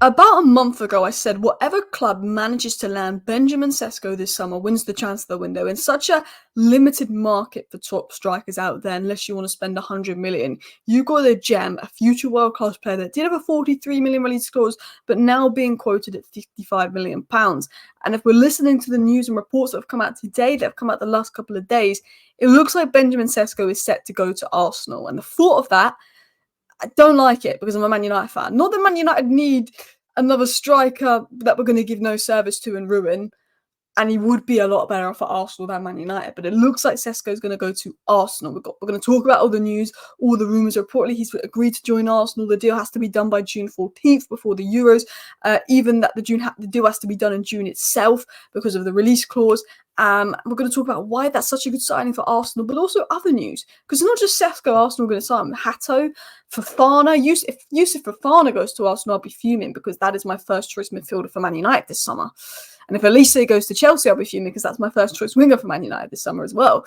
About a month ago, I said whatever club manages to land Benjamin Sesko this summer wins the transfer window. In such a limited market for top strikers out there, unless you want to spend 100 million, you got a gem, a future world-class player that did have a 43 million release clause, but now being quoted at 55 million pounds. And if we're listening to the news and reports that have come out today, that have come out the last couple of days, it looks like Benjamin Sesko is set to go to Arsenal. And the thought of that, I don't like it because I'm a Man United fan. Not that Man United need another striker that we're going to give no service to and ruin, and he would be a lot better off at Arsenal than Man United. But it looks like Sesko is going to go to Arsenal. We're going to talk about all the news, all the rumours. Reportedly, he's agreed to join Arsenal. The deal has to be done by June 14th before the Euros. Even that the deal has to be done in June itself because of the release clause. We're going to talk about why that's such a good signing for Arsenal, but also other news. Because it's not just Sesko Arsenal going to sign. Hato, Fofana. If Yusuf Fofana goes to Arsenal, I'll be fuming because that is my first choice midfielder for Man United this summer. And if Elise goes to Chelsea, I'll be fuming because that's my first choice winger for Man United this summer as well.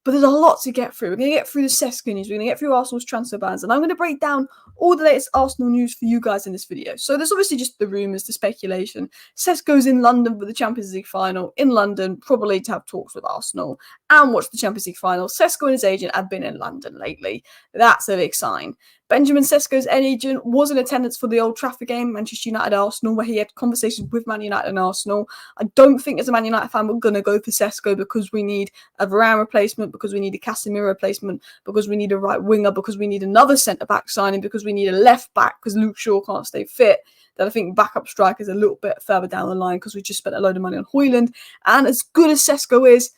But there's a lot to get through. We're going to get through the Sesko news. We're going to get through Arsenal's transfer bans. And I'm going to break down all the latest Arsenal news for you guys in this video. So there's obviously just the rumours, the speculation. Sesko's in London for the Champions League final. In London, probably to have talks with Arsenal and watch the Champions League final. Sesko and his agent have been in London lately. That's a big sign. Benjamin Sesko's agent was in attendance for the Old Trafford game, Manchester United-Arsenal, where he had conversations with Man United and Arsenal. I don't think as a Man United fan we're going to go for Sesko because we need a Varane replacement, because we need a Casemiro replacement, because we need a right winger, because we need another centre-back signing, because we need a left-back because Luke Shaw can't stay fit. That I think backup strikers a little bit further down the line because we just spent a load of money on Højlund. And as good as Sesko is,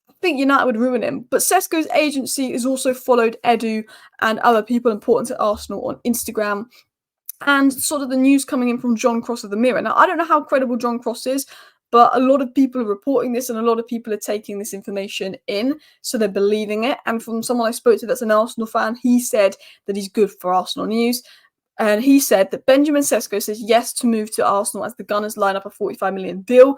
I think United would ruin him. But Sesko's agency has also followed Edu and other people important to Arsenal on Instagram. And sort of the news coming in from John Cross of the Mirror. Now, I don't know how credible John Cross is, but a lot of people are reporting this and a lot of people are taking this information in, so they're believing it. And from someone I spoke to that's an Arsenal fan, he said that he's good for Arsenal news. And he said that Benjamin Sesko says yes to move to Arsenal as the Gunners line up a 45 million deal.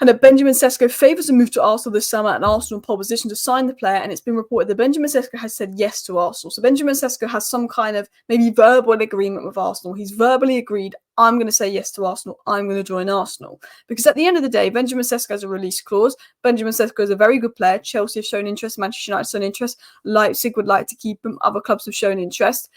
And that Benjamin Sesko favours a move to Arsenal this summer and Arsenal in pole position to sign the player. And it's been reported that Benjamin Sesko has said yes to Arsenal. So Benjamin Sesko has some kind of maybe verbal agreement with Arsenal. He's verbally agreed, I'm going to say yes to Arsenal. I'm going to join Arsenal. Because at the end of the day, Benjamin Sesko has a release clause. Benjamin Sesko is a very good player. Chelsea have shown interest. Manchester United have shown interest. Leipzig would like to keep him. Other clubs have shown interest.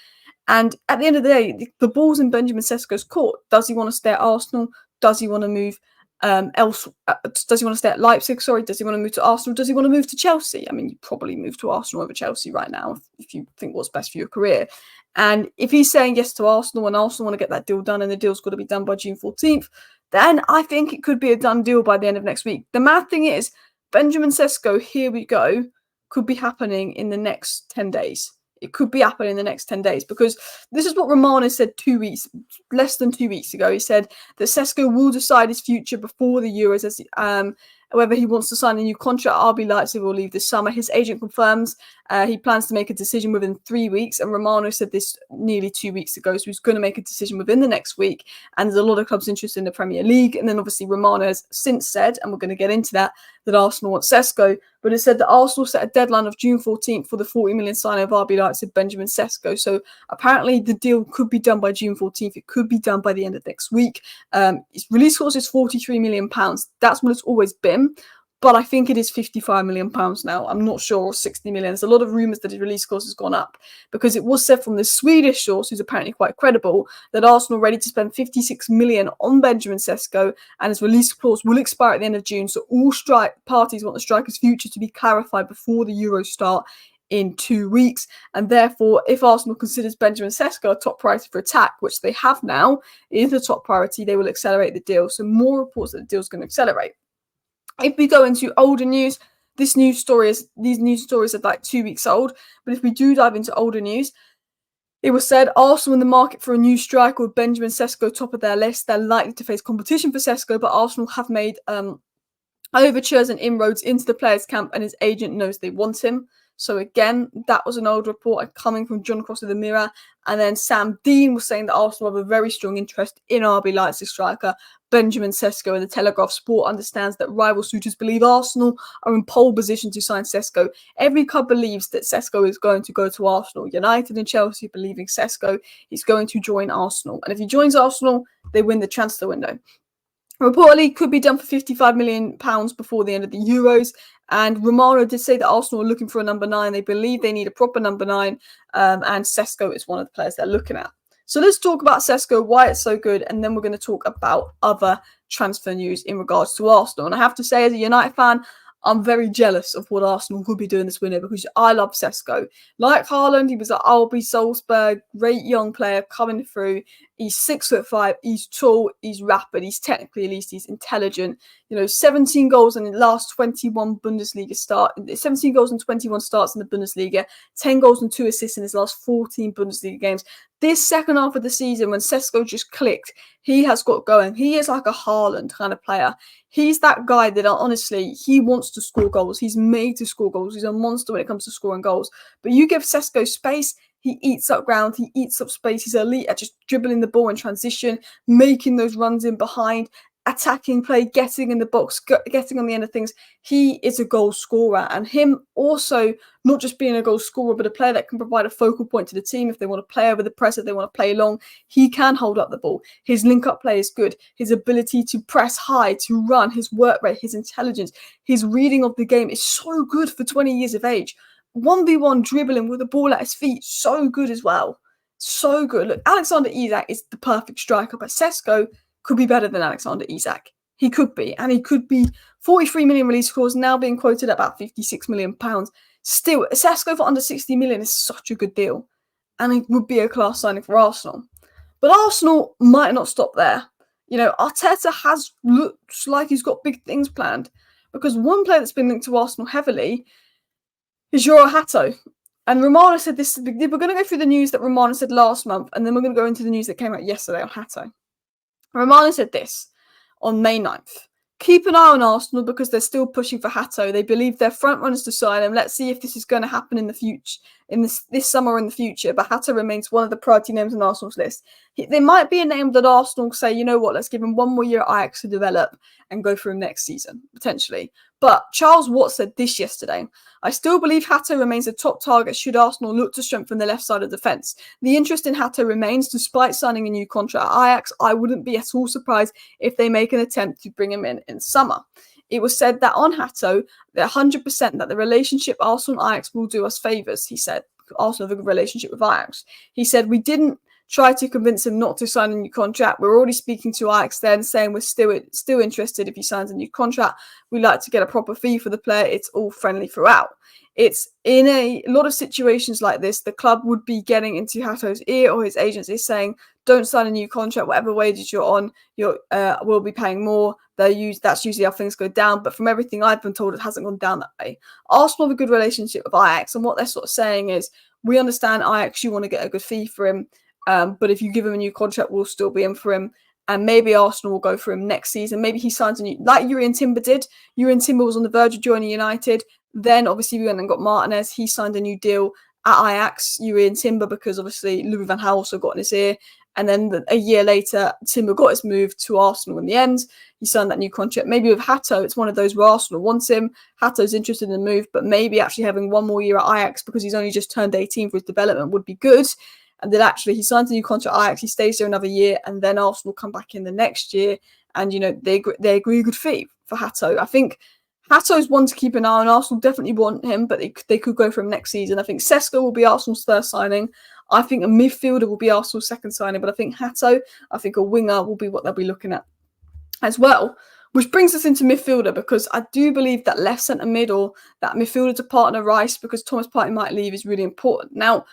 And at the end of the day, the ball's in Benjamin Sesko's court. Does he want to stay at Arsenal? Does he want to move does he want to stay at Leipzig? Does he want to move to Arsenal? Does he want to move to Chelsea? I mean, you probably move to Arsenal over Chelsea right now if you think what's best for your career. And if he's saying yes to Arsenal and Arsenal want to get that deal done and the deal's got to be done by June 14th, then I think it could be a done deal by the end of next week. The mad thing is, Benjamin Sesko, here we go, could be happening in the next 10 days. It could be happening in the next 10 days because this is what Romano said less than 2 weeks ago. He said that Sesko will decide his future before the Euros as whether he wants to sign a new contract. RB Leipzig will leave this summer. His agent confirms he plans to make a decision within 3 weeks. And Romano said this nearly 2 weeks ago. So he's going to make a decision within the next week. And there's a lot of clubs interested in the Premier League. And then obviously Romano has since said, and we're going to get into that Arsenal wants Sesko. But it said that Arsenal set a deadline of June 14th for the 40 million signing of RB Leipzig Benjamin Sesko. So apparently the deal could be done by June 14th. It could be done by the end of next week. Its release clause is £43 million. That's what it's always been. But I think it is £55 million now. I'm not sure, or 60 million. There's a lot of rumours that his release clause has gone up because it was said from the Swedish source, who's apparently quite credible, that Arsenal are ready to spend 56 million on Benjamin Sesko and his release clause will expire at the end of June. So all parties want the striker's future to be clarified before the Euros start in 2 weeks. And therefore, if Arsenal considers Benjamin Sesko a top priority for attack, which they have now, is a top priority, they will accelerate the deal. So more reports that the deal is going to accelerate. If we go into older news, these news stories are like 2 weeks old. But if we do dive into older news, it was said Arsenal in the market for a new striker with Benjamin Sesko top of their list. They're likely to face competition for Sesko, but Arsenal have made overtures and inroads into the players' camp, and his agent knows they want him. So again, that was an old report coming from John Cross of the Mirror. And then Sam Dean was saying that Arsenal have a very strong interest in RB Leipzig striker Benjamin Sesko, and the Telegraph Sport understands that rival suitors believe Arsenal are in pole position to sign Sesko. Every club believes that Sesko is going to go to Arsenal. United and Chelsea believing Sesko is going to join Arsenal. And if he joins Arsenal, they win the transfer window. Reportedly could be done for £55 million before the end of the Euros. And Romano did say that Arsenal are looking for a number 9. They believe they need a proper number 9. And Sesko is one of the players they're looking at. So let's talk about Sesko, why it's so good, and then we're going to talk about other transfer news in regards to Arsenal. And I have to say, as a United fan, I'm very jealous of what Arsenal could be doing this winter because I love Sesko. Like Haaland, he was at RB Salzburg, great young player coming through. He's 6'5", he's tall, he's rapid, he's technically, at least he's intelligent. 17 goals in the last 21 Bundesliga 17 goals in 21 starts in the Bundesliga, 10 goals and 2 assists in his last 14 Bundesliga games. This second half of the season, when Sesko just clicked, he has got going. He is like a Haaland kind of player. He's that guy that honestly, he wants to score goals. He's made to score goals. He's a monster when it comes to scoring goals. But you give Sesko space, he eats up ground, he eats up space. He's elite at just dribbling the ball in transition, making those runs in behind, attacking play, getting in the box, getting on the end of things. He is a goal scorer, and him also not just being a goal scorer, but a player that can provide a focal point to the team if they want to play over the press, if they want to play long. He can hold up the ball. His link-up play is good. His ability to press high, to run, his work rate, his intelligence, his reading of the game is so good for 20 years of age. 1v1 dribbling with the ball at his feet, so good as well. So good. Look, Alexander Isak is the perfect striker, but Sesko could be better than Alexander Isak. He could be, and he could be. 43 million release clause, now being quoted at about £56 million. Still, Sesko for under 60 million is such a good deal, and it would be a class signing for Arsenal. But Arsenal might not stop there. Arteta has looked like he's got big things planned, because one player that's been linked to Arsenal heavily is Hato. And Romano said this. We're going to go through the news that Romano said last month, and then we're going to go into the news that came out yesterday on Hato. Romano said this on May 9th. Keep an eye on Arsenal because they're still pushing for Hato. They believe they're front runners to sign him. Let's see if this is going to happen in the future, in this summer or in the future. But Hato remains one of the priority names on Arsenal's list. There might be a name that Arsenal say, you know what, let's give him one more year at Ajax to develop and go for him next season, potentially. But Charles Watt said this yesterday. I still believe Hato remains a top target should Arsenal look to strengthen the left side of defence. The interest in Hato remains despite signing a new contract at Ajax. I wouldn't be at all surprised if they make an attempt to bring him in summer. It was said that on Hato, they're 100% that the relationship Arsenal and Ajax will do us favours, he said. Arsenal have a good relationship with Ajax. He said, we didn't try to convince him not to sign a new contract. We're already speaking to Ajax then, saying we're still interested if he signs a new contract. We like to get a proper fee for the player. It's all friendly throughout. It's in a lot of situations like this, the club would be getting into Hato's ear, or his agents is saying, don't sign a new contract, whatever wages you're on, we'll be paying more. That's usually how things go down. But from everything I've been told, it hasn't gone down that way. Arsenal have a good relationship with Ajax, and what they're sort of saying is, we understand Ajax, you want to get a good fee for him. But if you give him a new contract, we'll still be in for him. And maybe Arsenal will go for him next season. Maybe he signs a new, like Jurrien Timber did. Jurrien Timber was on the verge of joining United. Then obviously we went and got Martinez. He signed a new deal at Ajax, Jurrien Timber, because obviously Louis van Gaal also got in his ear. And then a year later, Timber got his move to Arsenal in the end. He signed that new contract. Maybe with Hato, it's one of those where Arsenal wants him. Hato's interested in the move, but maybe actually having one more year at Ajax because he's only just turned 18 for his development would be good. And then actually he signs a new contract at Ajax, he stays there another year, and then Arsenal come back in the next year, and they agree a good fee for Hato. I think Hato's one to keep an eye on. Arsenal definitely want him, but they could go for him next season. I think Sesko will be Arsenal's first signing. I think a midfielder will be Arsenal's second signing, but I think Hato, I think a winger will be what they'll be looking at as well. Which brings us into midfielder, because I do believe that left centre mid, or that midfielder to partner Rice, because Thomas Partey might leave, is really important. Now,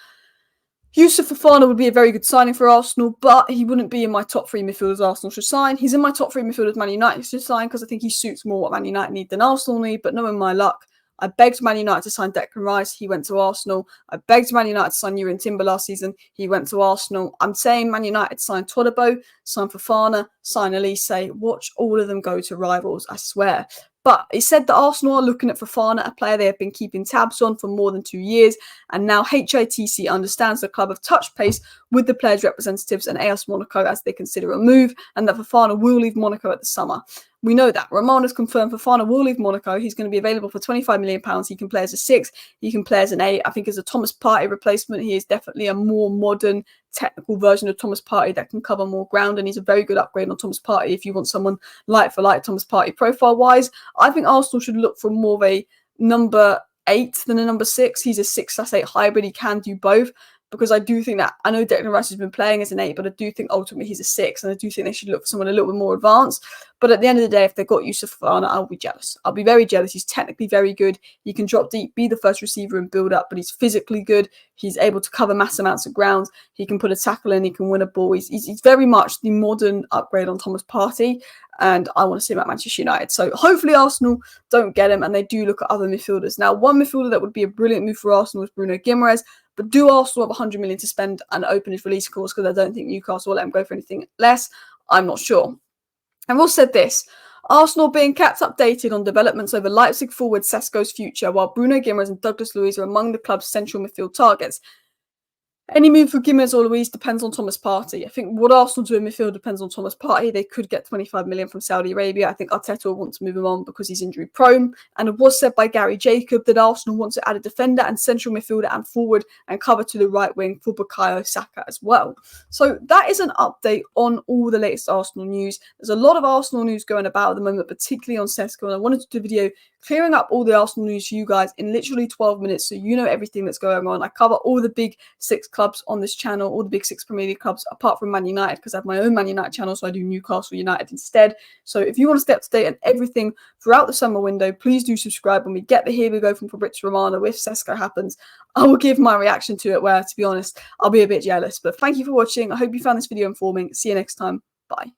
Youssouf Fofana would be a very good signing for Arsenal, but he wouldn't be in my top 3 midfielders Arsenal should sign. He's in my top 3 midfielders Man United should sign, because I think he suits more what Man United need than Arsenal need. But knowing my luck, I begged Man United to sign Declan Rice. He went to Arsenal. I begged Man United to sign Jurrien Timber last season. He went to Arsenal. I'm saying Man United sign Todibo, sign Fofana, sign Elise. Watch all of them go to rivals, I swear. But it said that Arsenal are looking at Fofana, a player they have been keeping tabs on for more than 2 years, and now HITC understands the club have touched base with the players' representatives and AS Monaco as they consider a move, and that Fofana will leave Monaco at the summer. We know that. Romano's confirmed Fofana will leave Monaco. He's going to be available for £25 million. He can play as a 6, he can play as an 8. I think as a Thomas Partey replacement, he is definitely a more modern, technical version of Thomas Partey that can cover more ground, and he's a very good upgrade on Thomas Partey if you want someone like for like Thomas Partey profile-wise. I think Arsenal should look for more of a number 8 than a number 6. He's a 6/8 hybrid. He can do both. Because I do think that, I know Declan Rice has been playing as an 8, but I do think ultimately he's a 6, and I do think they should look for someone a little bit more advanced. But at the end of the day, if they've got Yusuf Fofana, I'll be jealous. I'll be very jealous. He's technically very good. He can drop deep, be the first receiver and build up, but he's physically good. He's able to cover mass amounts of ground. He can put a tackle in. He can win a ball. He's very much the modern upgrade on Thomas Partey, and I want to see him at Manchester United. So hopefully Arsenal don't get him, and they do look at other midfielders. Now, one midfielder that would be a brilliant move for Arsenal is Bruno Guimaraes. But do Arsenal have 100 million to spend and open his release clause? Because I don't think Newcastle will let him go for anything less. I'm not sure. And we'll said this. Arsenal being kept updated on developments over Leipzig forward Sesko's future, while Bruno Guimaraes and Douglas Luiz are among the club's central midfield targets. Any move for Guimaraes or Luiz depends on Thomas Partey. I think what Arsenal do in midfield depends on Thomas Partey. They could get 25 million from Saudi Arabia. I think Arteta will want to move him on because he's injury prone. And it was said by Gary Jacob that Arsenal wants to add a defender and central midfielder and forward and cover to the right wing for Bukayo Saka as well. So that is an update on all the latest Arsenal news. There's a lot of Arsenal news going about at the moment, particularly on Sesko. And I wanted to do a video clearing up all the Arsenal news for you guys in literally 12 minutes so you know everything that's going on. I cover all the big 6 clubs on this channel, all the big 6 Premier League clubs, apart from Man United, because I have my own Man United channel, so I do Newcastle United instead. So if you want to stay up to date on everything throughout the summer window, please do subscribe. When we get the Here We Go from Fabrizio Romano, if Sesko happens, I will give my reaction to it, where, to be honest, I'll be a bit jealous. But thank you for watching. I hope you found this video informing. See you next time. Bye.